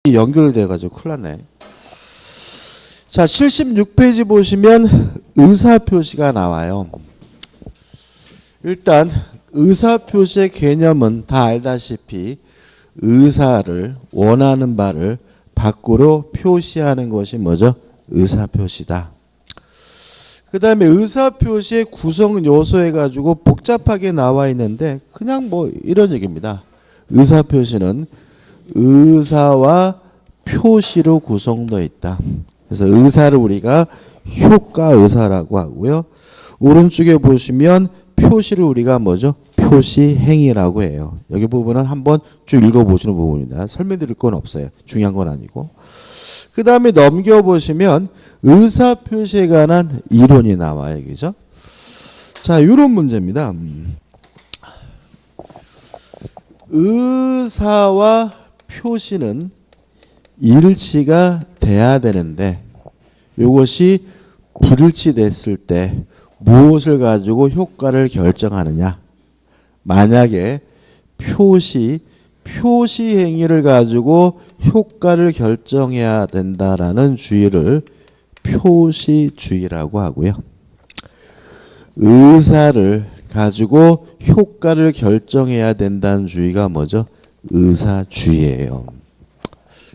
연결돼가지고 큰일 났네. 자, 76페이지 보시면 의사표시가 나와요. 일단 의사표시의 개념은 다 알다시피 의사를 원하는 바를 밖으로 표시하는 것이 뭐죠? 의사표시다. 그 다음에 의사표시의 구성 요소 해가지고 복잡하게 나와 있는데 그냥 뭐 이런 얘기입니다. 의사표시는 의사와 표시로 구성되어 있다. 그래서 의사를 우리가 효과의사라고 하고요. 오른쪽에 보시면 표시를 우리가 뭐죠? 표시행위라고 해요. 여기 부분은 한번 쭉 읽어보시는 부분입니다. 설명드릴 건 없어요. 중요한 건 아니고. 그 다음에 넘겨보시면 의사표시에 관한 이론이 나와요. 그죠? 자, 이런 문제입니다. 의사와 표시는 일치가 돼야 되는데 이것이 불일치됐을 때 무엇을 가지고 효과를 결정하느냐. 만약에 표시 행위를 가지고 효과를 결정해야 된다라는 주의를 표시주의라고 하고요. 의사를 가지고 효과를 결정해야 된다는 주의가 뭐죠? 의사주의예요.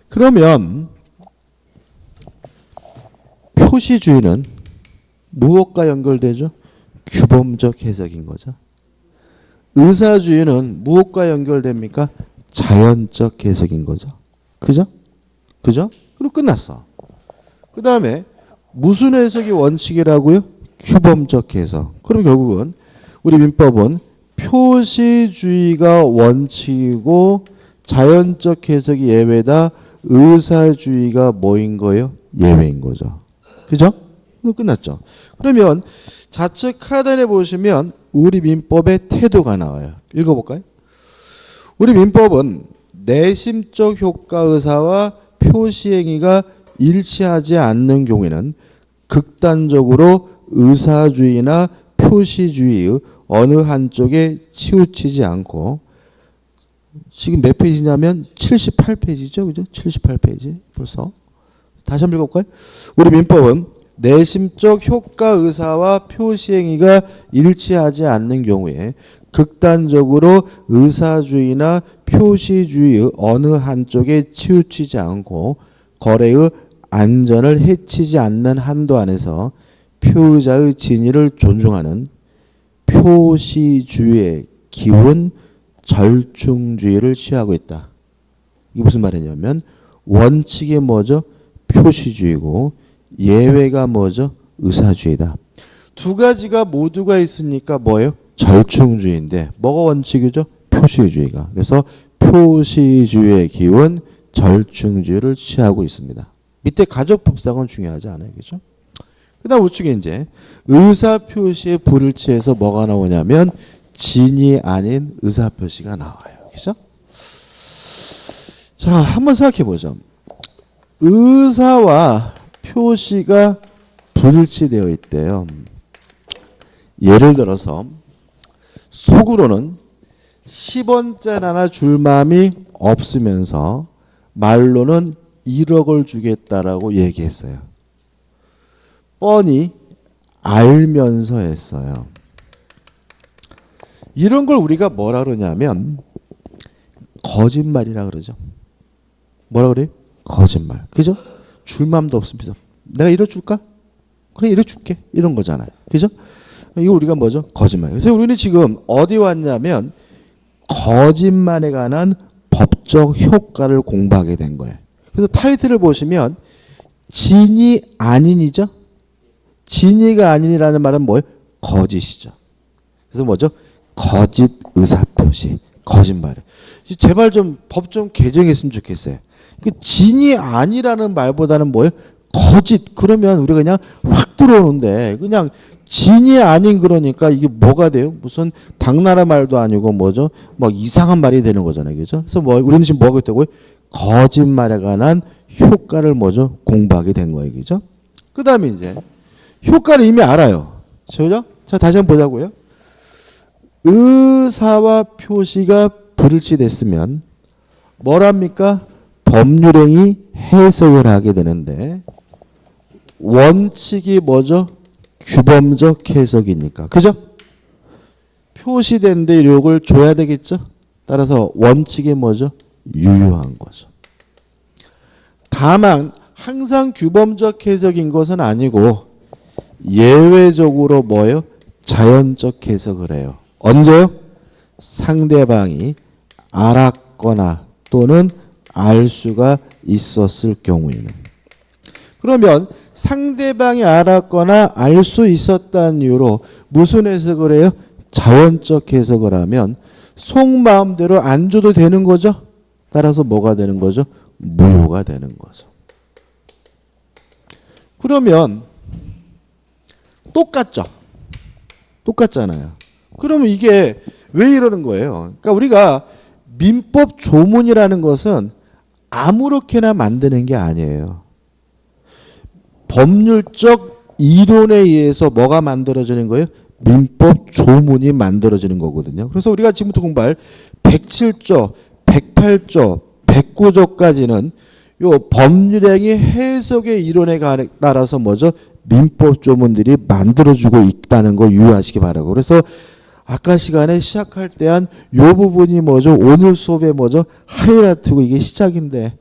그러면 표시주의는 무엇과 연결되죠? 규범적 해석인 거죠. 의사주의는 무엇과 연결됩니까? 자연적 해석인 거죠. 그죠? 그죠? 그리고 끝났어. 그 다음에 무슨 해석이 원칙이라고요? 규범적 해석. 그럼 결국은 우리 민법은 표시주의가 원칙이고 자연적 해석이 예외다. 의사주의가 뭐인 거예요? 예외인 거죠. 그죠? 그럼 끝났죠. 그러면 좌측 하단에 보시면 우리 민법의 태도가 나와요. 읽어볼까요? 우리 민법은 내심적 효과의사와 표시행위가 일치하지 않는 경우에는 극단적으로 의사주의나 표시주의의 어느 한쪽에 치우치지 않고 지금 몇 페이지냐면 78페이지죠. 그죠? 78페이지 벌써. 다시 한번 읽어볼까요? 우리 민법은 내심적 효과의사와 표시행위가 일치하지 않는 경우에 극단적으로 의사주의나 표시주의의 어느 한쪽에 치우치지 않고 거래의 안전을 해치지 않는 한도 안에서 표의자의 진위를 존중하는 표시주의의 기본 절충주의를 취하고 있다. 이게 무슨 말이냐면 원칙이 뭐죠? 표시주의고 예외가 뭐죠? 의사주의다. 두 가지가 모두가 있으니까 뭐예요? 절충주의인데 뭐가 원칙이죠? 표시주의가. 그래서 표시주의의 기원 절충주의를 취하고 있습니다. 밑에 가족법상은 중요하지 않아요. 그죠? 그 다음 우측에 이제 의사표시의 불일치에서 뭐가 나오냐면 진이 아닌 의사표시가 나와요. 그죠? 자, 한번 생각해 보죠. 의사와 표시가 불일치되어 있대요. 예를 들어서 속으로는 10원짜리 하나 줄 마음이 없으면서 말로는 1억을 주겠다라고 얘기했어요. 뻔히 알면서 했어요. 이런 걸 우리가 뭐라 그러냐면 거짓말이라 그러죠. 뭐라 그래요? 거짓말. 그죠? 줄 마음도 없습니다. 내가 이러 줄까? 그래, 이러 줄게. 이런 거잖아요. 그죠? 이거 우리가 뭐죠? 거짓말. 그래서 우리는 지금 어디 왔냐면 거짓말에 관한 법적 효과를 공부하게 된 거예요. 그래서 타이틀을 보시면 진이 아닌이죠? 진이가 아닌이라는 말은 뭐예요? 거짓이죠. 그래서 뭐죠? 거짓 의사표시. 거짓말. 제발 좀 법 좀 개정했으면 좋겠어요. 그 진이 아니라는 말보다는 뭐예요? 거짓. 그러면 우리가 그냥 확 들어오는데 그냥 진이 아닌 그러니까 이게 뭐가 돼요? 무슨 당나라 말도 아니고 뭐죠? 막 이상한 말이 되는 거잖아요. 그죠? 그래서 뭐 우리는 지금 뭐 하겠다고요? 거짓말에 관한 효과를 뭐죠? 공부하게 된 거예요. 그죠? 그 다음에 이제 효과를 이미 알아요. 그죠? 자, 다시 한번 보자고요. 의사와 표시가 불일치됐으면 뭐랍니까? 법률행위 해석을 하게 되는데 원칙이 뭐죠? 규범적 해석이니까. 그죠? 표시된 데 이력을 줘야 되겠죠? 따라서 원칙이 뭐죠? 유효한 거죠. 다만 항상 규범적 해석인 것은 아니고 예외적으로 뭐예요? 자연적 해석을 해요. 언제요? 상대방이 알았거나 또는 알 수가 있었을 경우에는. 그러면 상대방이 알았거나 알 수 있었다는 이유로 무슨 해석을 해요? 자연적 해석을 하면 속마음대로 안 줘도 되는 거죠. 따라서 뭐가 되는 거죠? 무효가 되는 거죠. 그러면 똑같죠? 똑같잖아요. 그러면 이게 왜 이러는 거예요? 그러니까 우리가 민법 조문이라는 것은 아무렇게나 만드는 게 아니에요. 법률적 이론에 의해서 뭐가 만들어지는 거예요? 민법 조문이 만들어지는 거거든요. 그래서 우리가 지금부터 공부할 107조, 108조, 109조까지는 요 법률행위 해석의 이론에 따라서 뭐죠? 민법 조문들이 만들어지고 있다는 거 유의하시기 바라고. 그래서 아까 시간에 시작할 때 한 요 부분이 뭐죠? 오늘 수업에 뭐죠? 하이라이트고 이게 시작인데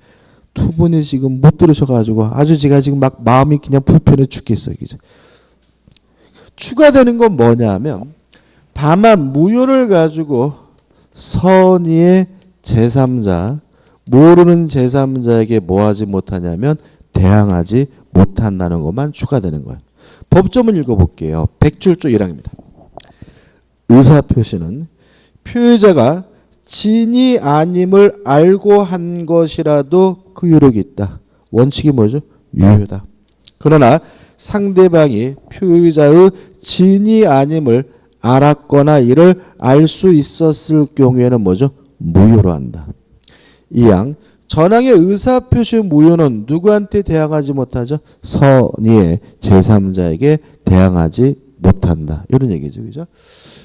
두 분이 지금 못 들으셔가지고 아주 제가 지금 막 마음이 그냥 불편해 죽겠어요. 그죠? 추가되는 건 뭐냐면 다만 무효를 가지고 선의의 제3자, 모르는 제3자에게 뭐 하지 못하냐면 대항하지 못한다는 것만 추가되는 거예요. 법조문 읽어볼게요. 107조 1항입니다. 의사표시는 표의자가 진이 아님을 알고 한 것이라도 그 유력이 있다. 원칙이 뭐죠? 유효다. 그러나 상대방이 표의자의 진이 아님을 알았거나 이를 알 수 있었을 경우에는 뭐죠? 무효로 한다. 2항 전항의 의사표시 무효는 누구한테 대항하지 못하죠? 선의의 제3자에게 대항하지 못한다. 이런 얘기죠. 그죠?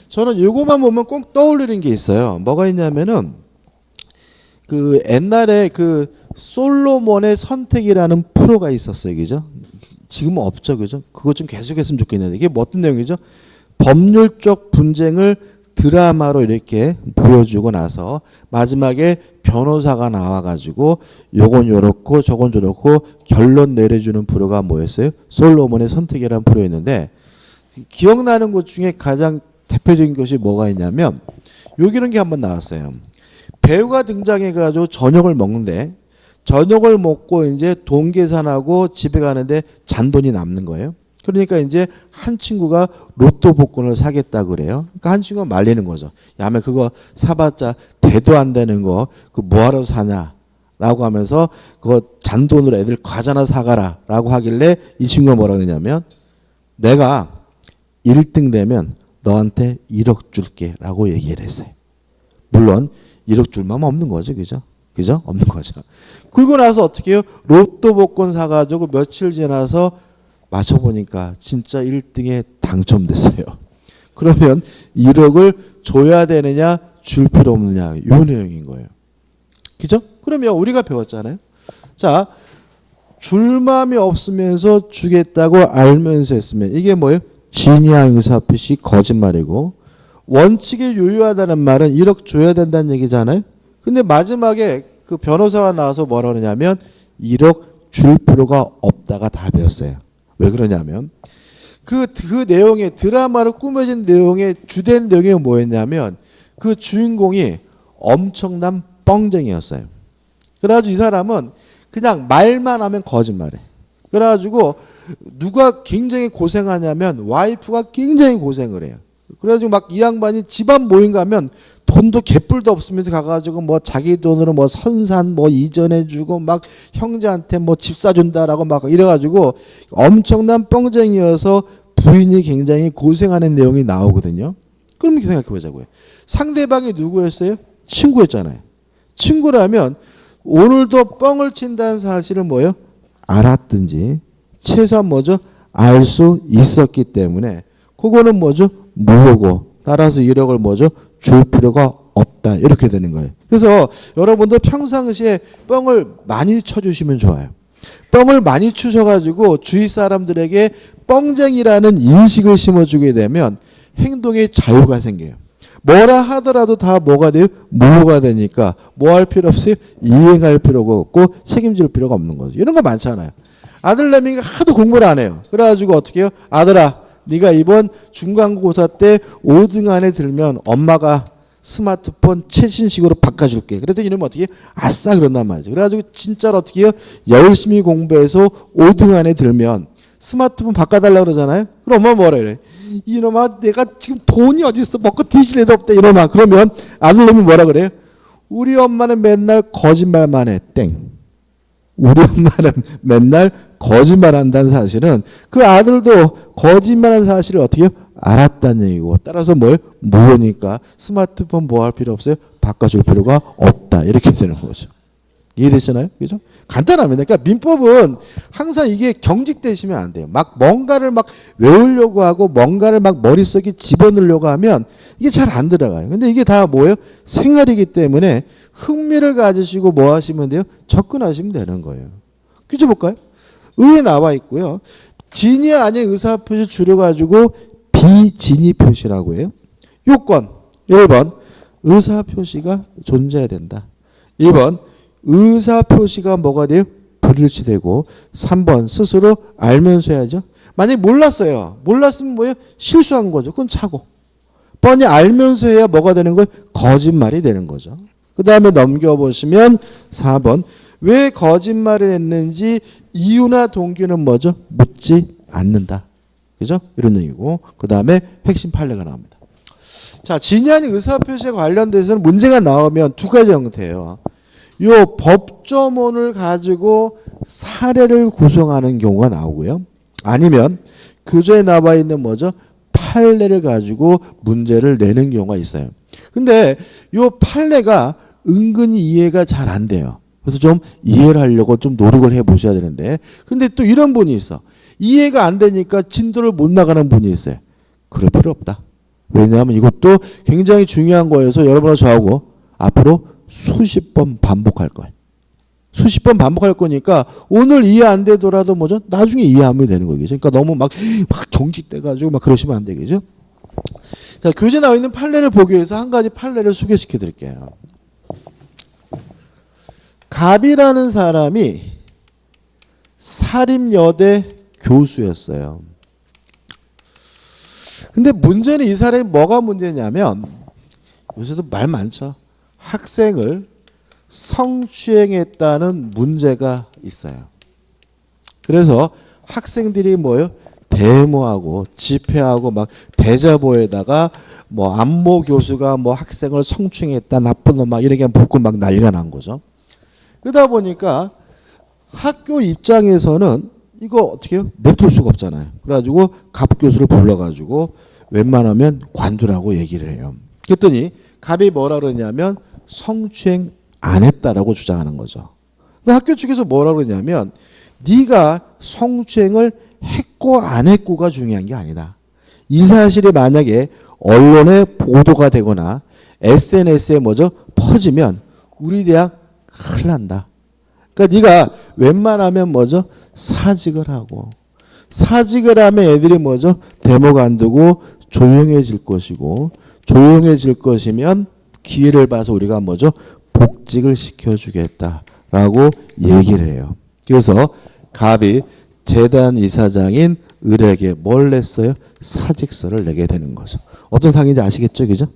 저는 이거만 보면 꼭 떠올리는 게 있어요. 뭐가 있냐면은 그 옛날에 그 솔로몬의 선택이라는 프로가 있었어요. 그죠? 지금은 없죠. 그죠? 그거 좀 계속했으면 좋겠는데 이게 뭐 어떤 내용이죠? 법률적 분쟁을 드라마로 이렇게 보여주고 나서 마지막에 변호사가 나와가지고 요건 요렇고 저건 저렇고 결론 내려주는 프로가 뭐였어요? 솔로몬의 선택이라는 프로였는데 기억나는 것 중에 가장 대표적인 것이 뭐가 있냐면 여기는 게 한번 나왔어요. 배우가 등장해가지고 저녁을 먹는데 저녁을 먹고 이제 돈 계산하고 집에 가는데 잔돈이 남는 거예요. 그러니까 이제 한 친구가 로또 복권을 사겠다 그래요. 그러니까 한 친구가 말리는 거죠. 야매 그거 사봤자 대도 안 되는 거 그 뭐하러 사냐라고 하면서 그거 잔돈으로 애들 과자나 사가라라고 하길래 이 친구가 뭐라 그러냐면 내가 1등 되면 너한테 1억 줄게라고 얘기를 했어요. 물론 1억 줄 마음 없는 거죠. 그죠? 그죠? 없는 거죠. 그러고 나서 어떻게 해요? 로또 복권 사가지고 며칠 지나서 맞춰보니까 진짜 1등에 당첨됐어요. 그러면 1억을 줘야 되느냐 줄 필요 없느냐 이 내용인 거예요. 그죠? 그러면 우리가 배웠잖아요. 자, 줄 마음이 없으면서 주겠다고 알면서 했으면 이게 뭐예요? 진의한 의사표시 거짓말이고 원칙이 유효하다는 말은 1억 줘야 된다는 얘기잖아요. 근데 마지막에 그 변호사가 나와서 뭐라 그러냐면 1억 줄 필요가 없다가 답이었어요. 왜 그러냐면 그 내용의 드라마로 꾸며진 내용의 주된 내용이 뭐였냐면 그 주인공이 엄청난 뻥쟁이였어요. 그래가지고 이 사람은 그냥 말만 하면 거짓말해. 그래가지고 누가 굉장히 고생하냐면 와이프가 굉장히 고생을 해요. 그래가지고 막 이 양반이 집안 모임 가면 돈도 개뿔도 없으면서 가가지고 뭐 자기 돈으로 뭐 선산 뭐 이전해주고 막 형제한테 뭐 집 사준다라고 막 이래가지고 엄청난 뻥쟁이여서 부인이 굉장히 고생하는 내용이 나오거든요. 그럼 이렇게 생각해 보자고요. 상대방이 누구였어요? 친구였잖아요. 친구라면 오늘도 뻥을 친다는 사실을 뭐예요? 알았든지 최소한 뭐죠? 알 수 있었기 때문에 그거는 뭐죠? 무효고 따라서 1억을 뭐죠? 줄 필요가 없다. 이렇게 되는 거예요. 그래서 여러분도 평상시에 뻥을 많이 쳐주시면 좋아요. 뻥을 많이 추셔가지고 주위 사람들에게 뻥쟁이라는 인식을 심어주게 되면 행동에 자유가 생겨요. 뭐라 하더라도 다 뭐가 돼요? 무효가 되니까 뭐 할 필요 없어요? 이행할 필요가 없고 책임질 필요가 없는 거죠. 이런 거 많잖아요. 아들내미가 하도 공부를 안 해요. 그래가지고 어떻게 해요? 아들아, 네가 이번 중간고사 때 5등 안에 들면 엄마가 스마트폰 최신식으로 바꿔줄게. 그랬더니 이러면 어떻게 해요? 아싸 그런단 말이죠. 그래가지고 진짜로 어떻게 해요? 열심히 공부해서 5등 안에 들면 스마트폰 바꿔달라고 그러잖아요. 그럼 엄마 뭐라 그래? 이놈아 내가 지금 돈이 어디 있어? 먹고 뒤질 애도 없다 이놈아. 그러면 아들놈이 뭐라 그래요? 우리 엄마는 맨날 거짓말만 해. 땡. 우리 엄마는 맨날 거짓말한다는 사실은 그 아들도 거짓말하는 사실을 어떻게 해요? 알았다는 얘기고 따라서 뭐예요? 모르니까 스마트폰 뭐 할 필요 없어요? 바꿔줄 필요가 없다. 이렇게 되는 거죠. 이해되시나요? 그죠? 간단합니다. 그러니까 민법은 항상 이게 경직되시면 안 돼요. 막 뭔가를 막 외우려고 하고 뭔가를 막 머릿속에 집어넣으려고 하면 이게 잘 안 들어가요. 근데 이게 다 뭐예요? 생활이기 때문에 흥미를 가지시고 뭐 하시면 돼요? 접근하시면 되는 거예요. 퀴즈 볼까요? 의에 나와 있고요. 진위 아닌 의사표시 줄여가지고 비진위 표시라고 해요. 요건 1번 의사표시가 존재해야 된다. 2번 의사표시가 뭐가 돼요? 불일치되고 3번 스스로 알면서 해야죠. 만약에 몰랐어요. 몰랐으면 뭐예요? 실수한 거죠. 그건 차고. 뻔히 알면서 해야 뭐가 되는 거예요? 거짓말이 되는 거죠. 그 다음에 넘겨보시면 4번 왜 거짓말을 했는지 이유나 동기는 뭐죠? 묻지 않는다. 그죠? 이런 얘기고 그 다음에 핵심 판례가 나옵니다. 자, 진위 아닌 의사표시에 관련돼서는 문제가 나오면 두 가지 형태예요. 요 법조문을 가지고 사례를 구성하는 경우가 나오고요. 아니면 교재에 나와 있는 뭐죠? 판례를 가지고 문제를 내는 경우가 있어요. 근데 요 판례가 은근히 이해가 잘 안 돼요. 그래서 좀 이해를 하려고 좀 노력을 해 보셔야 되는데 근데 또 이런 분이 있어. 이해가 안 되니까 진도를 못 나가는 분이 있어요. 그럴 필요 없다. 왜냐하면 이것도 굉장히 중요한 거여서 여러분하고 저하고 앞으로 수십 번 반복할 거예요. 수십 번 반복할 거니까 오늘 이해 안 되더라도 뭐죠? 나중에 이해하면 되는 거겠죠. 그러니까 너무 막 경직돼가지고 막 그러시면 안 되겠죠. 자, 교재에 나와 있는 판례를 보기 위해서 한 가지 판례를 소개시켜 드릴게요. 갑이라는 사람이 사립여대 교수였어요. 근데 문제는 이 사람이 뭐가 문제냐면 요새도 말 많죠. 학생을 성추행했다는 문제가 있어요. 그래서 학생들이 뭐예요? 데모하고 집회하고 막 대자보에다가 뭐 안모 교수가 뭐 학생을 성추행했다 나쁜 놈 막 이렇게 붙고 막 난리가 난 거죠. 그러다 보니까 학교 입장에서는 이거 어떻게 해요? 냅둘 수가 없잖아요. 그래가지고 갑 교수를 불러가지고 웬만하면 관두라고 얘기를 해요. 그랬더니 갑이 뭐라 그러냐면 성추행 안 했다라고 주장하는 거죠. 근데 학교 측에서 뭐라 그러냐면 네가 성추행을 했고 안 했고가 중요한 게 아니다. 이 사실이 만약에 언론에 보도가 되거나 SNS에 뭐죠? 퍼지면 우리 대학 큰일 난다. 그러니까 네가 웬만하면 뭐죠? 사직을 하고 사직을 하면 애들이 뭐죠? 데모가 안 되고 조용해질 것이고 조용해질 것이면 기회를 봐서 우리가 뭐죠? 복직을 시켜주겠다라고 얘기를 해요. 그래서 갑이 재단 이사장인 을에게 뭘 냈어요? 사직서를 내게 되는 거죠. 어떤 상황인지 아시겠죠? 그죠?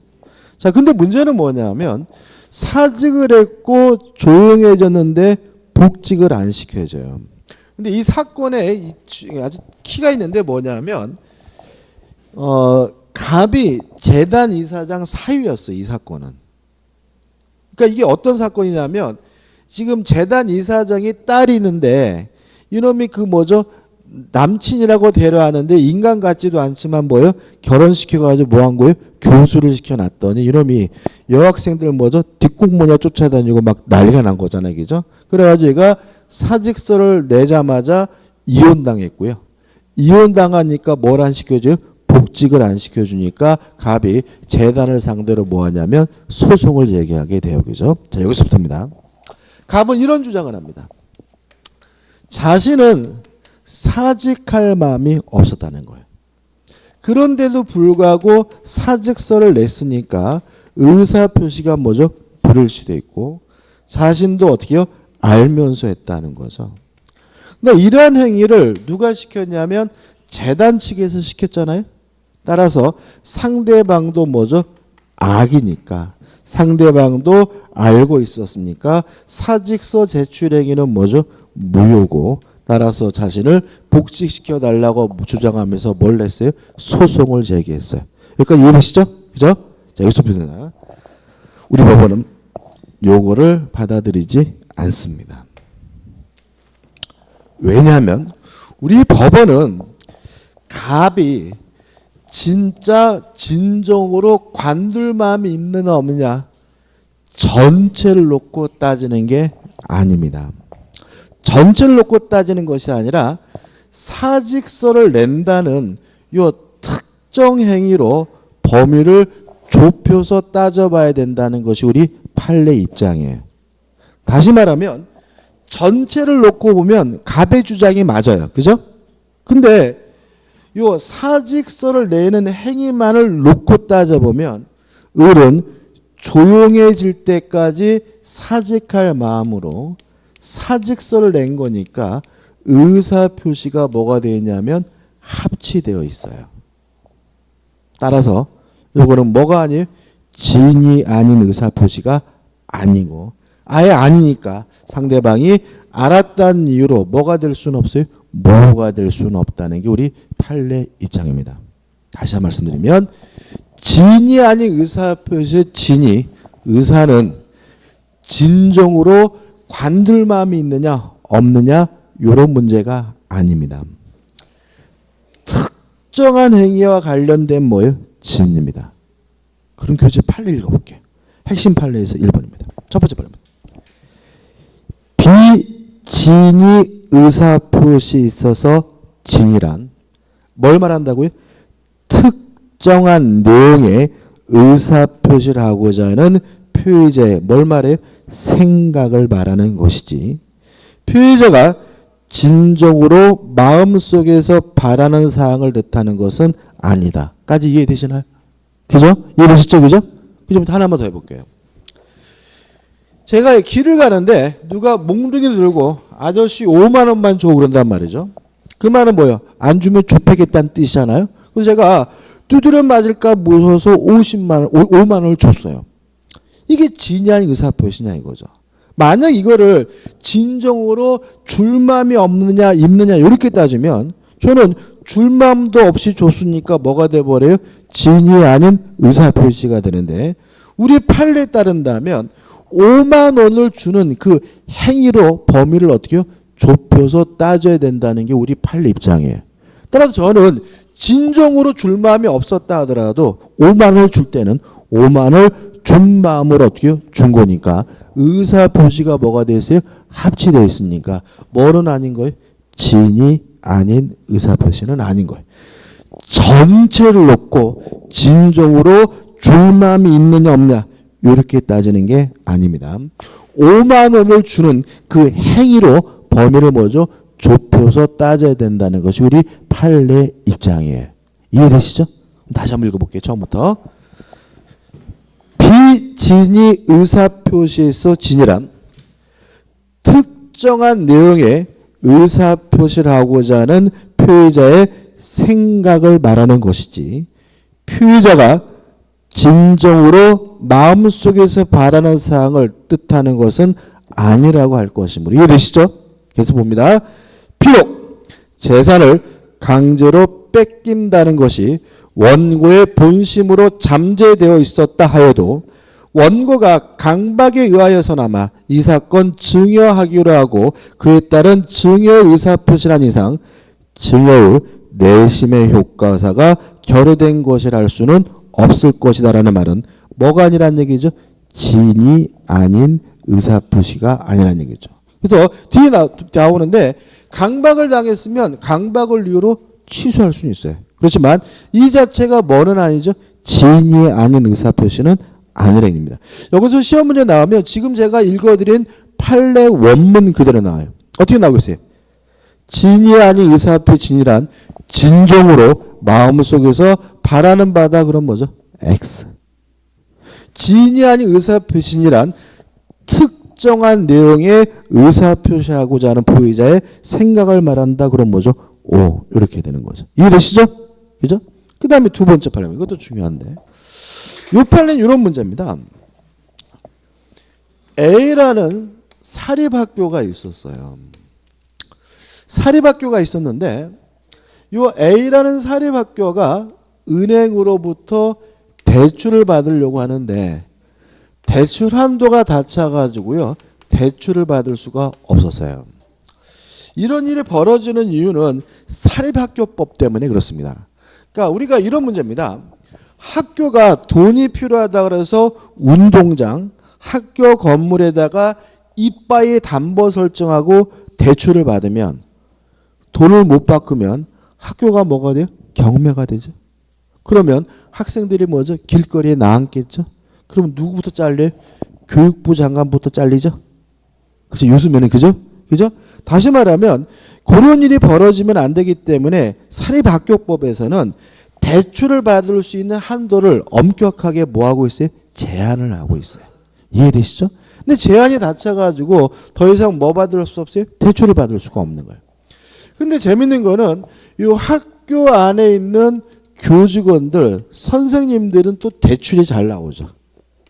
자, 근데 문제는 뭐냐면 사직을 했고 조용해졌는데 복직을 안 시켜줘요. 근데 이 사건에 아주 키가 있는데 뭐냐면 갑이 재단 이사장 사위였어요. 이 사건은. 그러니까 이게 어떤 사건이냐면 지금 재단 이사장이 딸이 있는데 이놈이 그 뭐죠? 남친이라고 데려왔는데 인간 같지도 않지만 뭐예요? 결혼시켜가지고 뭐 한 거예요? 교수를 시켜놨더니 이놈이 여학생들 뭐죠? 뒷공무냐 쫓아다니고 막 난리가 난 거잖아요. 그죠? 그래가지고 얘가 사직서를 내자마자 이혼당했고요. 이혼당하니까 뭘 안 시켜줘요? 복직을 안 시켜주니까 갑이 재단을 상대로 뭐 하냐면 소송을 제기하게 돼요. 그죠? 자, 여기서부터입니다. 갑은 이런 주장을 합니다. 자신은 사직할 마음이 없었다는 거예요. 그런데도 불구하고 사직서를 냈으니까 의사표시가 뭐죠? 부릴 수도 있고 자신도 어떻게 해요? 알면서 했다는 거죠. 근데 이러한 행위를 누가 시켰냐면 재단 측에서 시켰잖아요. 따라서 상대방도 뭐죠? 악이니까 상대방도 알고 있었으니까 사직서 제출 행위는 뭐죠? 무효고 따라서 자신을 복직시켜 달라고 주장하면서 뭘 했어요? 소송을 제기했어요. 여기까지 이해되시죠? 그죠? 자, 여기서부터 우리 법원은 요거를 받아들이지 않습니다. 왜냐하면 우리 법원은 갑이 진짜 진정으로 관둘 마음이 있느냐 없느냐 전체를 놓고 따지는 게 아닙니다. 전체를 놓고 따지는 것이 아니라 사직서를 낸다는 요 특정 행위로 범위를 좁혀서 따져봐야 된다는 것이 우리 판례 입장이에요. 다시 말하면 전체를 놓고 보면 갑의 주장이 맞아요. 그죠? 근데 요 사직서를 내는 행위만을 놓고 따져보면 을은 조용해질 때까지 사직할 마음으로 사직서를 낸 거니까 의사표시가 뭐가 되어 있냐면 합치되어 있어요. 따라서 요거는 뭐가 아니에요? 진이 아닌 의사표시가 아니고 아예 아니니까 상대방이 알았다는 이유로 뭐가 될 수는 없어요? 뭐가 될 수는 없다는 게 우리 판례 입장입니다. 다시 한 번 말씀드리면 진이 아닌 의사표시의 진이 의사는 진정으로 관둘 마음이 있느냐 없느냐 이런 문제가 아닙니다. 특정한 행위와 관련된 뭐예요? 진입니다. 그럼 교재 판례 읽어볼게요. 핵심 판례에서 1번입니다. 첫 번째 판례입니다. 비진이 의사표시 있어서 진이란 뭘 말한다고요? 특정한 내용의 의사표시를 하고자 하는 표의자의 뭘 말해요? 생각을 말하는 것이지 표의자가 진정으로 마음속에서 바라는 사항을 뜻하는 것은 아니다. 까지 이해되시나요? 그죠? 이해되시죠? 그죠? 그럼 하나만 더 해볼게요. 제가 길을 가는데 누가 몽둥이 들고 아저씨 5만 원만 줘 그런단 말이죠. 그 말은 뭐예요? 안 주면 좁히겠다는 뜻이잖아요. 그래서 제가 두드려 맞을까 무서워서 5만 원을 줬어요. 이게 진이 아닌 의사표시냐 이거죠. 만약 이거를 진정으로 줄 마음이 없느냐 있느냐 이렇게 따지면 저는 줄 마음도 없이 줬으니까 뭐가 돼버려요? 진이 아닌 의사표시가 되는데 우리 판례에 따른다면 5만 원을 주는 그 행위로 범위를 어떻게 해요? 좁혀서 따져야 된다는 게 우리 판례 입장이에요. 따라서 저는 진정으로 줄 마음이 없었다 하더라도 5만 원을 줄 때는 5만 원을 준 마음으로 어떻게 해요? 준 거니까 의사표시가 뭐가 되어 있어요? 합치되어 있으니까 뭐는 아닌 거예요? 진이 아닌 의사표시는 아닌 거예요. 전체를 놓고 진정으로 줄 마음이 있느냐 없느냐 이렇게 따지는 게 아닙니다. 5만 원을 주는 그 행위로 범위를 뭐죠? 좁혀서 따져야 된다는 것이 우리 판례 입장이에요. 이해되시죠? 다시 한번 읽어볼게요. 처음부터. 비진이 의사표시에서 진이란 특정한 내용의 의사표시를 하고자 하는 표의자의 생각을 말하는 것이지 표의자가 진정으로 마음속에서 바라는 사항을 뜻하는 것은 아니라고 할 것이므로 이해되시죠? 계속 봅니다. 비록 재산을 강제로 뺏긴다는 것이 원고의 본심으로 잠재되어 있었다 하여도 원고가 강박에 의하여서나마 이 사건 증여하기로 하고 그에 따른 증여 의사표시란 이상 증여의 내심의 효과사가 결여된 것이라 할 수는 없을 것이다라는 말은 뭐가 아니란 얘기죠? 진이 아닌 의사표시가 아니란 얘기죠. 그래서 뒤에 나오는데 강박을 당했으면 강박을 이유로 취소할 수는 있어요. 그렇지만 이 자체가 뭐는 아니죠? 진위 아닌 의사표시는 아니라는 얘기입니다. 여기서 시험 문제 나오면 지금 제가 읽어드린 판례 원문 그대로 나와요. 어떻게 나오고 있어요? 진위 아닌 의사표시란 진정으로 마음속에서 바라는 바다 그럼 뭐죠? X. 진위 아닌 의사표시란 특정한 내용의 의사표시하고자 하는 보유자의 생각을 말한다. 그럼 뭐죠? O. 이렇게 되는 거죠. 이해되시죠? 그죠? 그 다음에 두 번째 판례. 이것도 중요한데. 이 판례는 이런 문제입니다. A라는 사립학교가 있었어요. 사립학교가 있었는데 이 A라는 사립학교가 은행으로부터 대출을 받으려고 하는데 대출 한도가 다 차가지고요. 대출을 받을 수가 없었어요. 이런 일이 벌어지는 이유는 사립학교법 때문에 그렇습니다. 그러니까 우리가 이런 문제입니다. 학교가 돈이 필요하다 그래서 운동장, 학교 건물에다가 이빠이 담보 설정하고 대출을 받으면 돈을 못 바꾸면 학교가 뭐가 돼요? 경매가 되죠. 그러면 학생들이 뭐죠? 길거리에 나앉겠죠. 그럼 누구부터 잘려요? 교육부 장관부터 잘리죠. 그죠? 요즘에는 그죠? 그죠? 다시 말하면 그런 일이 벌어지면 안 되기 때문에 사립학교법에서는 대출을 받을 수 있는 한도를 엄격하게 뭐 하고 있어요? 제한을 하고 있어요. 이해되시죠? 근데 제한이 닫혀가지고 더 이상 뭐 받을 수 없어요? 대출을 받을 수가 없는 거예요. 근데 재밌는 거는 이 학교 안에 있는 교직원들, 선생님들은 또 대출이 잘 나오죠.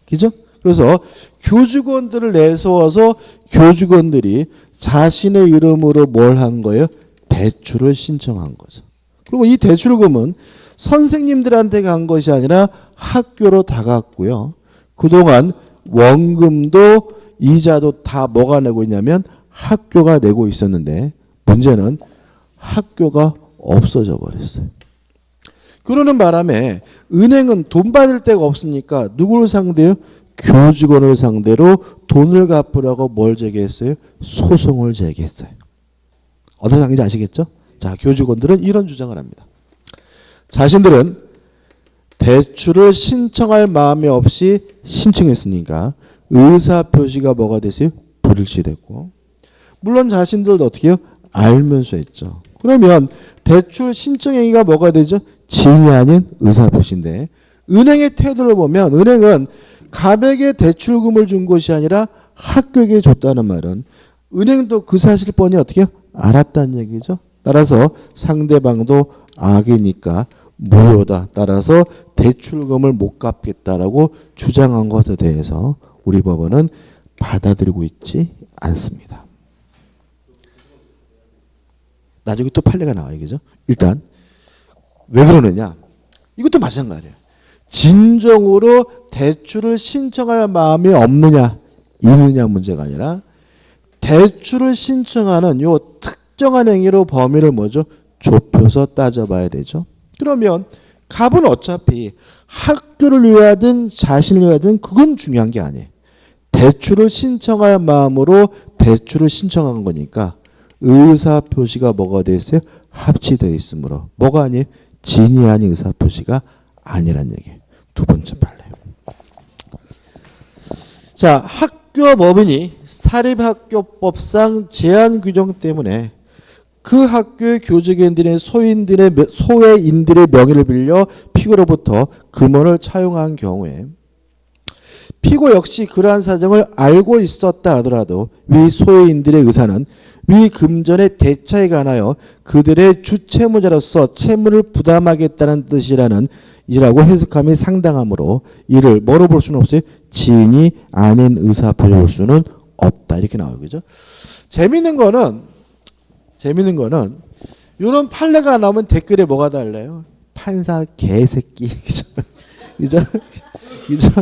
그죠? 그래서 교직원들을 내세워서 교직원들이 자신의 이름으로 뭘 한 거예요? 대출을 신청한 거죠. 그리고 이 대출금은 선생님들한테 간 것이 아니라 학교로 다 갔고요. 그동안 원금도 이자도 다 뭐가 내고 있냐면 학교가 내고 있었는데 문제는 학교가 없어져 버렸어요. 그러는 바람에 은행은 돈 받을 데가 없으니까 누구를 상대로? 교직원을 상대로 돈을 갚으라고 뭘 제기했어요? 소송을 제기했어요. 어떤 상황인지 아시겠죠? 자, 교직원들은 이런 주장을 합니다. 자신들은 대출을 신청할 마음이 없이 신청했으니까 의사표시가 뭐가 됐어요? 불일치됐고, 물론 자신들도 어떻게 해요? 알면서 했죠. 그러면 대출 신청 행위가 뭐가 되죠? 진위 아닌 의사표시인데 은행의 태도를 보면 은행은 갑에게 대출금을 준 것이 아니라 학교에게 줬다는 말은 은행도 그 사실 뻔히 어떻게 해요? 알았다는 얘기죠. 따라서 상대방도 악이니까 무효다. 따라서 대출금을 못 갚겠다라고 주장한 것에 대해서 우리 법원은 받아들이고 있지 않습니다. 나중에 또 판례가 나와요. 그죠? 일단 왜 그러느냐? 이것도 마찬가지예요. 진정으로 대출을 신청할 마음이 없느냐, 있느냐 문제가 아니라 대출을 신청하는 요 특정한 행위로 범위를 뭐죠? 좁혀서 따져봐야 되죠. 그러면 갑은 어차피 학교를 위하든 자신을 위하든 그건 중요한 게 아니에요. 대출을 신청할 마음으로 대출을 신청한 거니까 의사표시가 뭐가 되어 있어요? 합치되어 있으므로 뭐가 아니에요? 진위 아닌 의사표시가 아니란 얘기예요. 두 번째 판례. 자, 학교법인이 사립학교법상 제한 규정 때문에 그 학교의 교직원들의 소외인들의 명의를 빌려 피고로부터 금원을 차용한 경우에 피고 역시 그러한 사정을 알고 있었다 하더라도 위 소외인들의 의사는 위 금전의 대차에 관하여 그들의 주채무자로서 채무를 부담하겠다는 뜻이라는 이라고 해석함이 상당하므로 이를 뭐로 볼 수는 없어요? 진위 아닌 의사표시로 볼 수는 없다. 이렇게 나와요. 그죠? 재밌는 거는 이런 판례가 나오면 댓글에 뭐가 달라요? 판사 개새끼. 그죠? 그죠?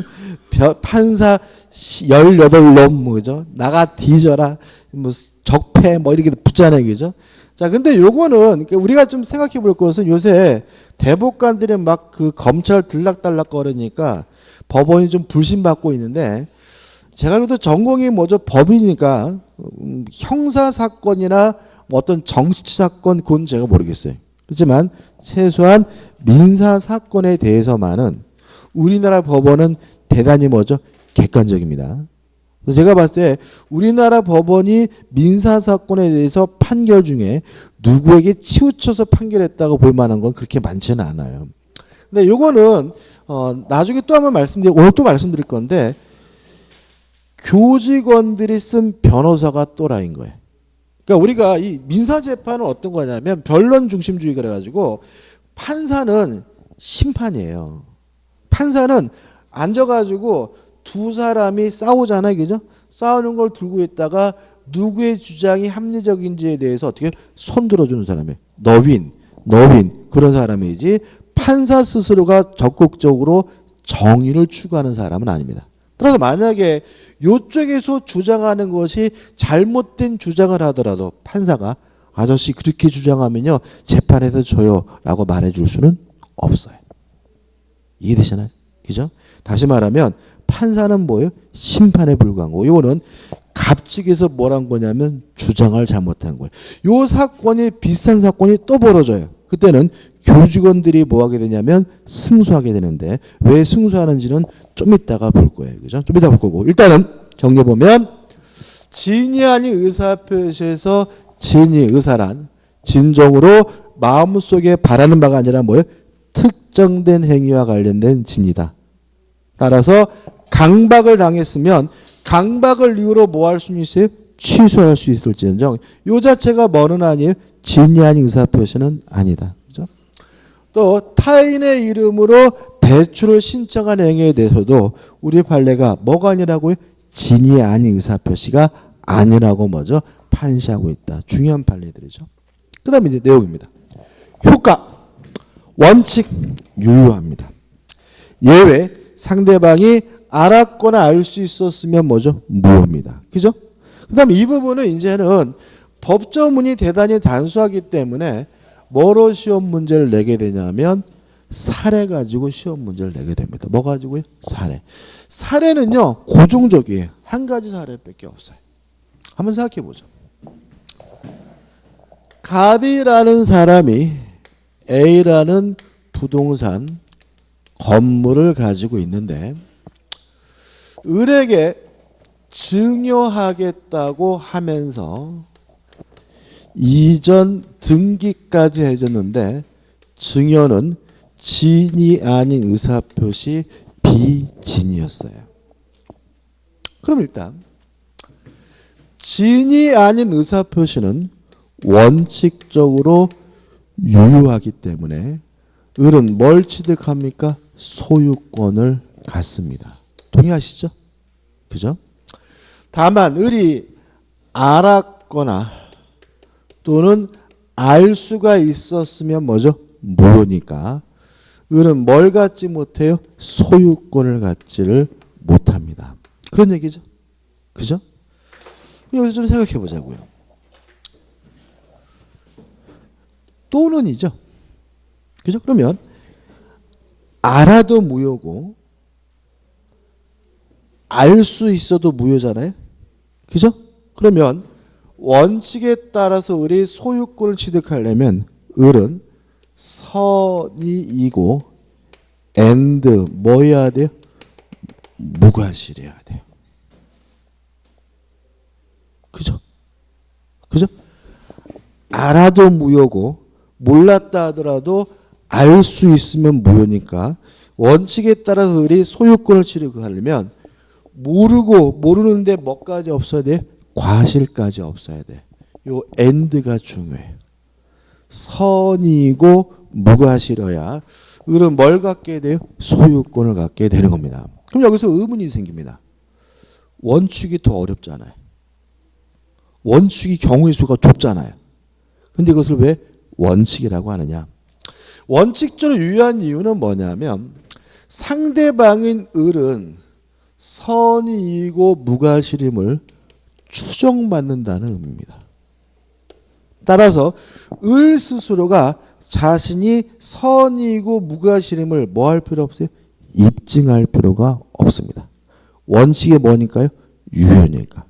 판사 18놈, 그죠? 나가 뒤져라. 뭐 적폐 뭐 이렇게 붙잖아요. 그죠? 자, 근데 요거는 우리가 좀 생각해 볼 것은 요새 대법관들이 막 그 검찰 들락달락 거리니까 법원이 좀 불신받고 있는데 제가 그래도 전공이 뭐죠? 법이니까 형사 사건이나 어떤 정치 사건 그건 제가 모르겠어요. 그렇지만 최소한 민사 사건에 대해서만은 우리나라 법원은 대단히 뭐죠? 객관적입니다. 그래서 제가 봤을 때 우리나라 법원이 민사 사건에 대해서 판결 중에 누구에게 치우쳐서 판결했다고 볼 만한 건 그렇게 많지는 않아요. 근데 요거는 나중에 또 한번 오늘 또 말씀드릴 건데 교직원들이 쓴 변호사가 또라이인 거예요. 그러니까 우리가 이 민사 재판은 어떤 거냐면 변론 중심주의 그래가지고 판사는 심판이에요. 판사는 앉아가지고 두 사람이 싸우잖아요. 그죠? 싸우는 걸 들고 있다가 누구의 주장이 합리적인지에 대해서 어떻게 손 들어주는 사람이에요. 너윈 그런 사람이지 판사 스스로가 적극적으로 정의를 추구하는 사람은 아닙니다. 따라서 만약에 이쪽에서 주장하는 것이 잘못된 주장을 하더라도 판사가 아저씨 그렇게 주장하면요 재판에서 져요 라고 말해줄 수는 없어요. 이해되시나요? 그죠? 다시 말하면 판사는 뭐예요? 심판에 불과한 거고 이거는 갑측에서 뭘 한 거냐면 주장을 잘못한 거예요. 이 사건이 비슷한 사건이 또 벌어져요. 그때는 교직원들이 뭐 하게 되냐면 승소하게 되는데 왜 승소하는지는 좀 이따가 볼 거예요. 그죠? 좀 이따 볼 거고 일단은 정리해 보면 진위 아닌 의사표시에서 진위 의사란 진정으로 마음속에 바라는 바가 아니라 뭐예요? 특정된 행위와 관련된 진이다. 따라서 강박을 당했으면 강박을 이유로 뭐 할 수 있어요? 취소할 수 있을지언정 요 자체가 뭐는 아니에요? 진위 아닌 의사표시는 아니다. 그죠? 또 타인의 이름으로 대출을 신청한 행위에 대해서도 우리 판례가 뭐가 아니라고요? 진위 아닌 의사표시가 아니라고 뭐죠? 판시하고 있다. 중요한 판례들이죠. 그 다음에 이제 내용입니다. 효과, 원칙, 유효합니다. 예외, 상대방이 알았거나 알 수 있었으면 뭐죠? 무효입니다. 그죠? 그 다음에 이 부분은 이제는 법조문이 대단히 단수하기 때문에 뭐로 시험 문제를 내게 되냐면 사례 가지고 시험 문제를 내게 됩니다. 뭐 가지고요? 사례. 사례는요 고정적이에요. 한 가지 사례밖에 없어요. 한번 생각해 보죠. 갑이라는 사람이 A라는 부동산 건물을 가지고 있는데 을에게 증여하겠다고 하면서 이전 등기까지 해줬는데 증여는 진이 아닌 의사표시 비진이었어요. 그럼 일단 진이 아닌 의사표시는 원칙적으로 유효하기 때문에 을은 뭘 취득합니까? 소유권을 갖습니다. 동의하시죠? 그죠? 다만 을이 알았거나 또는 알 수가 있었으면 뭐죠? 모르니까 을은 뭘 갖지 못해요? 소유권을 갖지를 못합니다. 그런 얘기죠. 그죠? 여기서 좀 생각해 보자고요. 또는이죠. 그죠? 그러면 알아도 무효고 알 수 있어도 무효잖아요. 그죠? 그러면 원칙에 따라서 을이 소유권을 취득하려면 을은 선이이고 and 뭐 해야 돼요? 무과실해야 돼요. 그죠? 그죠? 알아도 무효고 몰랐다 하더라도 알 수 있으면 무효니까 원칙에 따라서 을이 소유권을 취득하려면 모르고 모르는데 뭐까지 없어야 돼? 과실까지 없어야 돼. 요 and가 중요해요. 선이고 무과실어야 을은 뭘 갖게 돼요? 소유권을 갖게 되는 겁니다. 그럼 여기서 의문이 생깁니다. 원칙이 더 어렵잖아요. 원칙이 경우의 수가 좁잖아요. 근데 이것을 왜 원칙이라고 하느냐? 원칙적으로 유효한 이유는 뭐냐면 상대방인 을은 선이이고 무과실임을 추정받는다는 의미입니다. 따라서 을 스스로가 자신이 선이이고 무과실임을 뭐 할 필요 없어요? 입증할 필요가 없습니다. 원칙이 뭐니까요? 유효니까.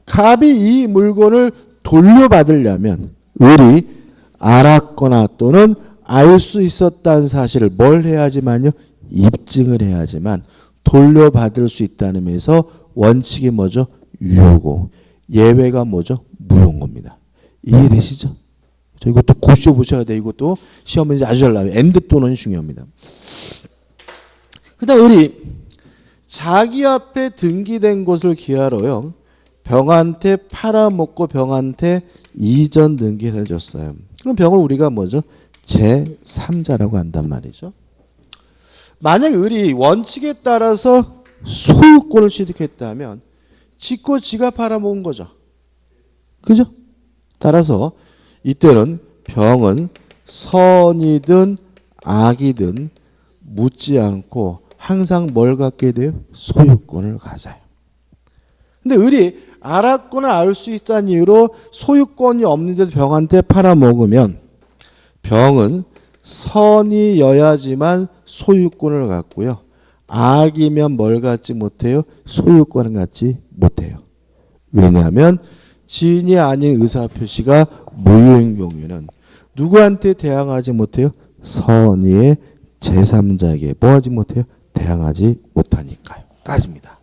갑이 이 물건을 돌려받으려면 을이 알았거나 또는 알 수 있었다는 사실을 뭘 해야지만요? 입증을 해야지만 돌려받을 수 있다는 의미에서 원칙이 뭐죠? 유효고 예외가 뭐죠? 무효인 겁니다. 이해되시죠? 이것도 고시어 보셔야 돼. 이것도 시험은 아주 잘 나와요. 엔드 또는 중요합니다. 그 다음 우리 자기 앞에 등기된 것을 기하로요. 병한테 팔아먹고 병한테 이전 등기를 해줬어요. 그럼 병을 우리가 뭐죠? 제3자라고 한단 말이죠. 만약 을이 원칙에 따라서 소유권을 취득했다면 짓고 지가 팔아먹은 거죠. 그죠? 따라서 이때는 병은 선이든 악이든 묻지 않고 항상 뭘 갖게 돼요? 소유권을 가져요. 근데 을이 알았거나 알 수 있다는 이유로 소유권이 없는데도 병한테 팔아먹으면 병은 선이여야지만 소유권을 갖고요. 악이면 뭘 갖지 못해요? 소유권을 갖지 못해요. 왜냐하면 지인이 아닌 의사표시가 무효인 경우에는 누구한테 대항하지 못해요? 선의의 제3자에게 뭐 하지 못해요? 대항하지 못하니까요. 까집니다.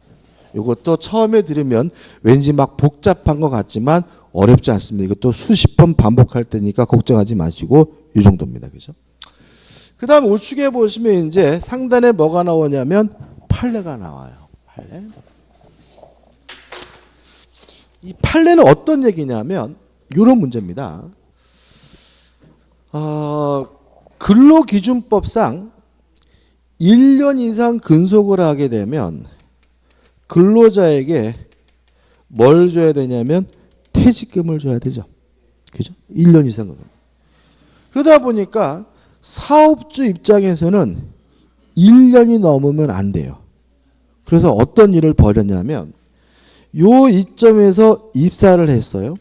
이것도 처음에 들으면 왠지 막 복잡한 것 같지만 어렵지 않습니다. 이것도 수십 번 반복할 때니까 걱정하지 마시고 이 정도입니다. 그죠? 그 다음 우측에 보시면 이제 상단에 뭐가 나오냐면 판례가 나와요. 판례. 이 판례는 어떤 얘기냐면 이런 문제입니다. 근로기준법상 1년 이상 근속을 하게 되면 근로자에게 뭘 줘야 되냐면 퇴직금을 줘야 되죠. 그죠? 1년 이상은. 그러다 보니까 사업주 입장에서는 1년이 넘으면 안 돼요. 그래서 어떤 일을 벌였냐면 요 이점에서 입사를 했어요.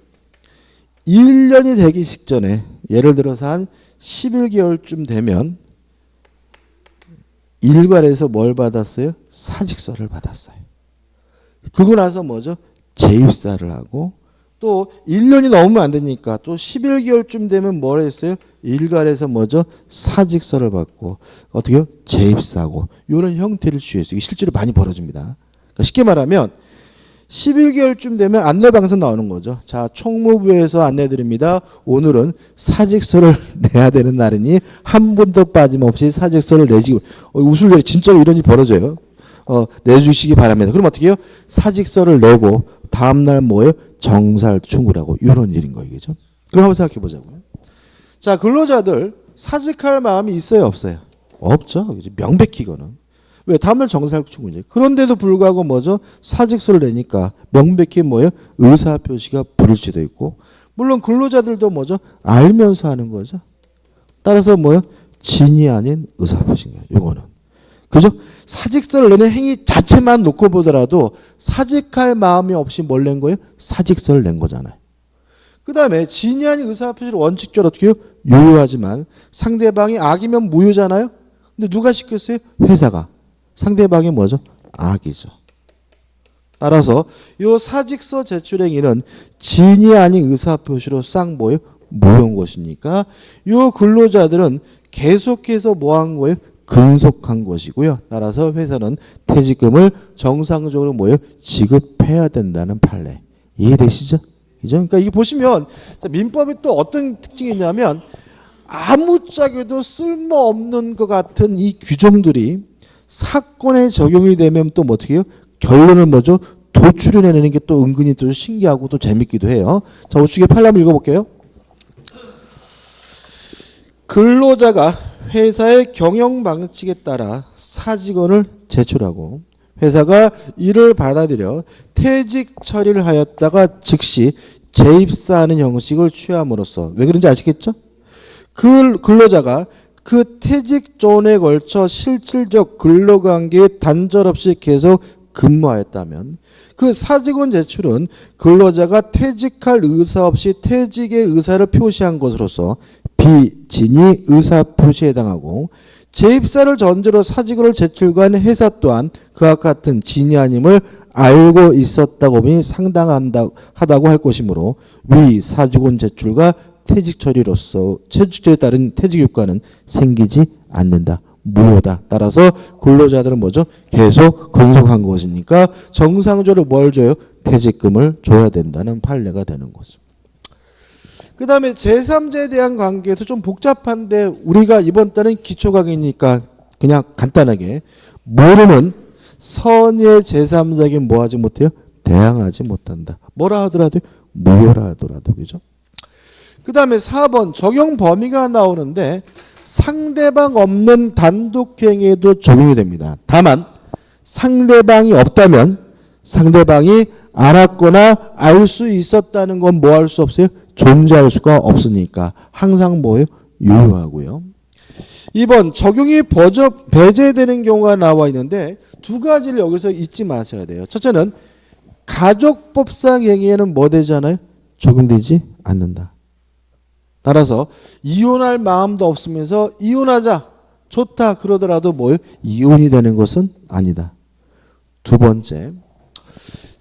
1년이 되기 직전에 예를 들어서 한 11개월쯤 되면 일괄에서 뭘 받았어요? 사직서를 받았어요. 그러고 나서 뭐죠? 재입사를 하고 또 1년이 넘으면 안 되니까 또 11개월쯤 되면 뭘 했어요? 일괄에서 뭐죠? 사직서를 받고 어떻게 해요? 재입사하고 이런 형태를 취했어요. 이게 실제로 많이 벌어집니다. 그러니까 쉽게 말하면 11개월쯤 되면 안내방송 나오는 거죠. 자, 총무부에서 안내드립니다. 오늘은 사직서를 내야 되는 날이니 한 번도 빠짐없이 사직서를 내지. 우술래 진짜로 이런 일이 벌어져요. 내주시기 바랍니다. 그럼 어떻게 해요? 사직서를 내고 다음날 뭐예요? 정살 충고라고 이런 일인 거예요. 그죠? 그럼 한번 생각해 보자고요. 자, 근로자들 사직할 마음이 있어요? 없어요? 없죠. 명백히 이거는. 왜? 다음날 정살 충고죠. 그런데도 불구하고 뭐죠? 사직서를 내니까 명백히 뭐예요? 의사표시가 부를지도 있고 물론 근로자들도 뭐죠? 알면서 하는 거죠. 따라서 뭐예요? 진이 아닌 의사표시인 거예요. 이거는. 그죠? 사직서를 내는 행위 자체만 놓고 보더라도 사직할 마음이 없이 뭘 낸 거예요? 사직서를 낸 거잖아요. 그 다음에 진이 아닌 의사표시를 원칙적으로 어떻게 해요? 유효하지만 상대방이 악이면 무효잖아요. 근데 누가 시켰어요? 회사가. 상대방이 뭐죠? 악이죠. 따라서 이 사직서 제출 행위는 진이 아닌 의사표시로 싹 뭐예요? 무효인 것이니까 이 근로자들은 계속해서 뭐 한 거예요? 근속한 것이고요. 따라서 회사는 퇴직금을 정상적으로 뭐예요? 지급해야 된다는 판례. 이해되시죠? 그죠? 그러니까 이게 보시면 민법이 또 어떤 특징이 있냐면 아무짝에도 쓸모없는 것 같은 이 규정들이 사건에 적용이 되면 또 뭐 어떻게 해요? 결론을 뭐죠? 도출해내는 게 또 은근히 또 신기하고 또 재밌기도 해요. 자, 우측에 판례 한번 읽어볼게요. 근로자가 회사의 경영 방식에 따라 사직원을 제출하고 회사가 이를 받아들여 퇴직 처리를 하였다가 즉시 재입사하는 형식을 취함으로써 왜 그런지 아시겠죠? 그 근로자가 그 퇴직 존에 걸쳐 실질적 근로관계에 단절 없이 계속 근무하였다면 그 사직원 제출은 근로자가 퇴직할 의사 없이 퇴직의 의사를 표시한 것으로서 비진이 의사 표시에 해당하고 재입사를 전제로 사직원을 제출한 회사 또한 그와 같은 진이 아님을 알고 있었다고 보니 상당하다고 할 것이므로 위 사직원 제출과 퇴직 처리로서 퇴직 처리에 따른 퇴직 효과는 생기지 않는다. 무효다. 따라서 근로자들은 뭐죠? 계속 근속한 것이니까 정상적으로 뭘 줘요? 퇴직금을 줘야 된다는 판례가 되는 거죠. 그 다음에 제3자에 대한 관계에서 좀 복잡한데 우리가 이번 달은 기초 강의니까 그냥 간단하게 모르는 선의의 제3자에게 뭐 하지 못해요? 대항하지 못한다. 뭐라 하더라도 무효라 하더라도 그죠? 그 다음에 4번 적용 범위가 나오는데 상대방 없는 단독행위에도 적용이 됩니다. 다만 상대방이 없다면 상대방이 알았거나 알 수 있었다는 건 뭐 할 수 없어요? 존재할 수가 없으니까 항상 뭐예요? 유효하고요. 2번 적용이 배제되는 경우가 나와 있는데 두 가지를 여기서 잊지 마셔야 돼요. 첫째는 가족법상 행위에는 뭐 되잖아요? 적용되지 않는다. 따라서 이혼할 마음도 없으면서 이혼하자 좋다 그러더라도 뭐예요? 이혼이 되는 것은 아니다. 두 번째,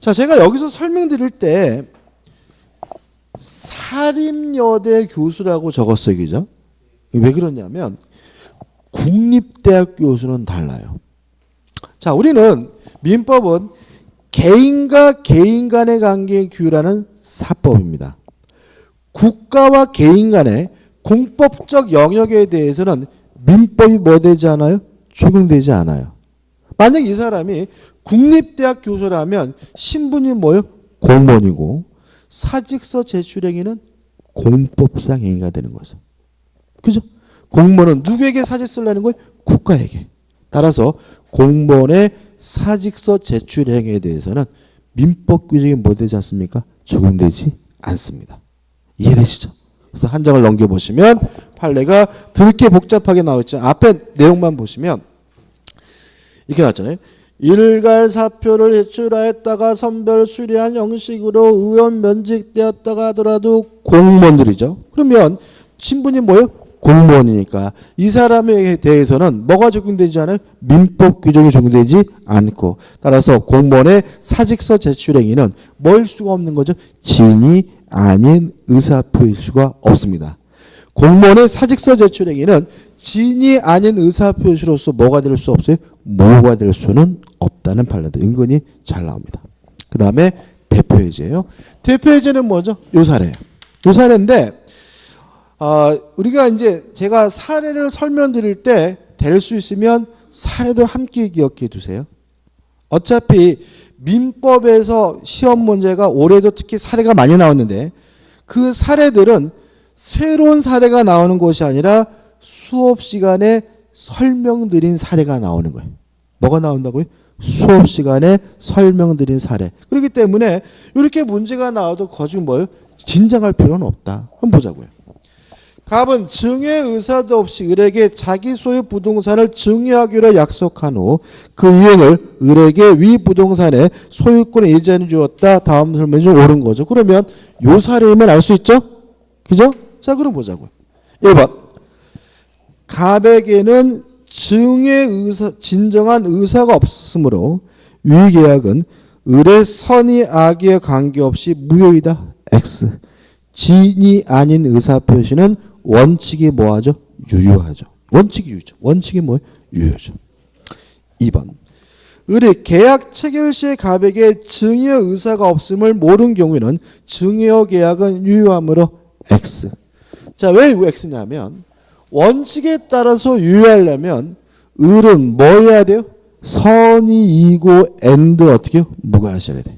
자 제가 여기서 설명드릴 때 사립여대 교수라고 적었어요. 그죠? 왜 그러냐면 국립대학 교수는 달라요. 자 우리는 민법은 개인과 개인 간의 관계의 규율하는 사법입니다. 국가와 개인 간의 공법적 영역에 대해서는 민법이 뭐 되지 않아요? 적용되지 않아요. 만약 이 사람이 국립대학 교수라면 신분이 뭐예요? 공무원이고 사직서 제출 행위는 공법상 행위가 되는 거죠. 그죠? 공무원은 누구에게 사직서를 내는 거예요? 국가에게. 따라서 공무원의 사직서 제출 행위에 대해서는 민법 규정이 뭐 되지 않습니까? 적용되지 않습니다. 이해되시죠? 그래서 한 장을 넘겨보시면 판례가 그렇게 복잡하게 나와있죠. 앞에 내용만 보시면 이렇게 나왔잖아요. 일괄 사표를 제출하였다가 선별 수리한 형식으로 의원 면직되었다가 하더라도 공무원들이죠. 그러면 신분이 뭐예요? 공무원이니까 이 사람에 대해서는 뭐가 적용되지 않아요? 민법 규정이 적용되지 않고 따라서 공무원의 사직서 제출 행위는 뭐일 수가 없는 거죠? 지인이 아닌 의사표일 수가 없습니다. 공무원의 사직서 제출 행위는 지인이 아닌 의사표시로서 뭐가 될 수 없어요? 뭐가 될 수는 없다는 판례도 은근히 잘 나옵니다. 그 다음에 대표해제예요. 대표해제는 뭐죠? 요 사례예요. 요 사례인데 우리가 이제 제가 사례를 설명드릴 때 될 수 있으면 사례도 함께 기억해 두세요. 어차피 민법에서 시험 문제가 올해도 특히 사례가 많이 나왔는데 그 사례들은 새로운 사례가 나오는 것이 아니라 수업 시간에 설명드린 사례가 나오는 거예요. 뭐가 나온다고요? 수업 시간에 설명드린 사례. 그렇기 때문에 이렇게 문제가 나와도 거짓 뭐예요? 긴장할 필요는 없다. 한번 보자고요. 갑은 증여 의사도 없이 을에게 자기 소유 부동산을 증여하기로 약속한 후 그 이행을 을에게 위 부동산의 소유권을 이전해 주었다. 다음 설명 중 옳은 거죠. 그러면 요 사례이면 알 수 있죠? 그죠? 자 그럼 보자고요. 1번 갑에게는 진정한 의사가 없으므로 위 계약은 을의 선의 악의에 관계없이 무효이다. X. 진이 아닌 의사표시는 원칙이 뭐하죠? 유효하죠. 원칙이 유효죠. 원칙이 뭐예요? 유효죠. 2번 을이 계약 체결 시에 갑에게 증여 의사가 없음을 모른 경우에는 증여 계약은 유효하므로 X. 자, 왜 X냐면 원칙에 따라서 유효하려면 을은 뭐 해야 돼요? 선의이고 and 어떻게 해요? 무과실해야 돼요.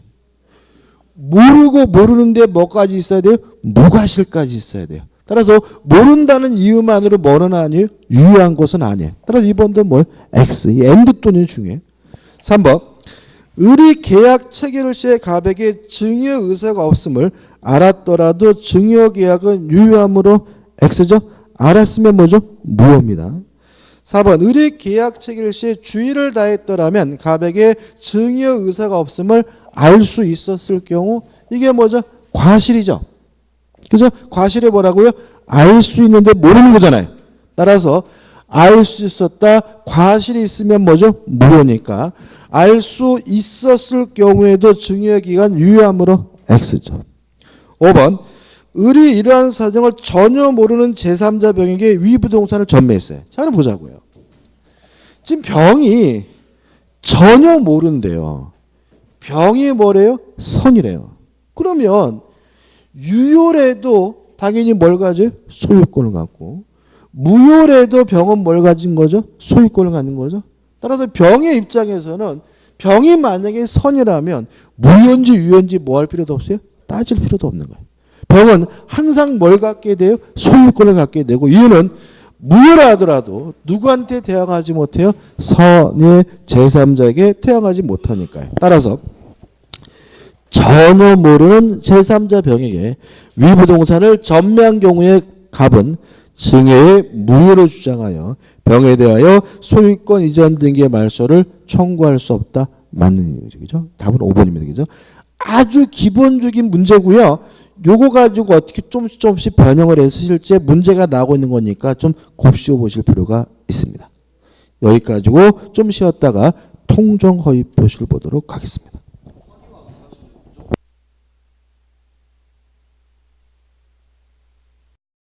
모르고 모르는데 뭐까지 있어야 돼요? 무과실까지 있어야 돼요. 따라서 모른다는 이유만으로 뭐는 아니에요? 유효한 것은 아니에요. 따라서 2번도 뭐예요? X. 이 and 또는 중요해요. 3번 을이 계약 체결 시에 갑에게 증여 의사가 없음을 알았더라도 증여 계약은 유효하므로 X죠? 알았으면 뭐죠? 무효입니다. 4번 을이 계약 체결 시에 주의를 다했더라면 갑에게 증여 의사가 없음을 알 수 있었을 경우 이게 뭐죠? 과실이죠. 그죠? 과실이 뭐라고요? 알 수 있는데 모르는 거잖아요. 따라서 알 수 있었다. 과실이 있으면 뭐죠? 무효니까. 알 수 있었을 경우에도 증여 기간 유효함으로 X죠. 5번 을이 이러한 사정을 전혀 모르는 제3자 병에게 위부동산을 전매했어요. 자, 그럼 보자고요. 지금 병이 전혀 모른대요. 병이 뭐래요? 선이래요. 그러면 유효래도 당연히 뭘 가져요? 소유권을 갖고, 무효래도 병은 뭘 가진 거죠? 소유권을 갖는 거죠. 따라서 병의 입장에서는 병이 만약에 선이라면 무효인지 유효인지 뭐 할 필요도 없어요? 따질 필요도 없는 거예요. 병은 항상 뭘 갖게 돼요? 소유권을 갖게 되고, 이유는 무효라 하더라도 누구한테 대항하지 못해요? 선의 제3자에게 대항하지 못하니까요. 따라서 전혀 모르는 제3자 병에게 위부동산을 전매한 경우에 갑은 증여의 무효를 주장하여 병에 대하여 소유권 이전 등기의 말소를 청구할 수 없다. 맞는 얘기죠. 답은 5번입니다. 그죠? 아주 기본적인 문제고요. 요거 가지고 어떻게 조금씩 변형을 해서 실제 문제가 나오고 있는 거니까 좀 곱씹어 보실 필요가 있습니다. 여기까지고 좀 쉬었다가 통정허위 표시를 보도록 하겠습니다.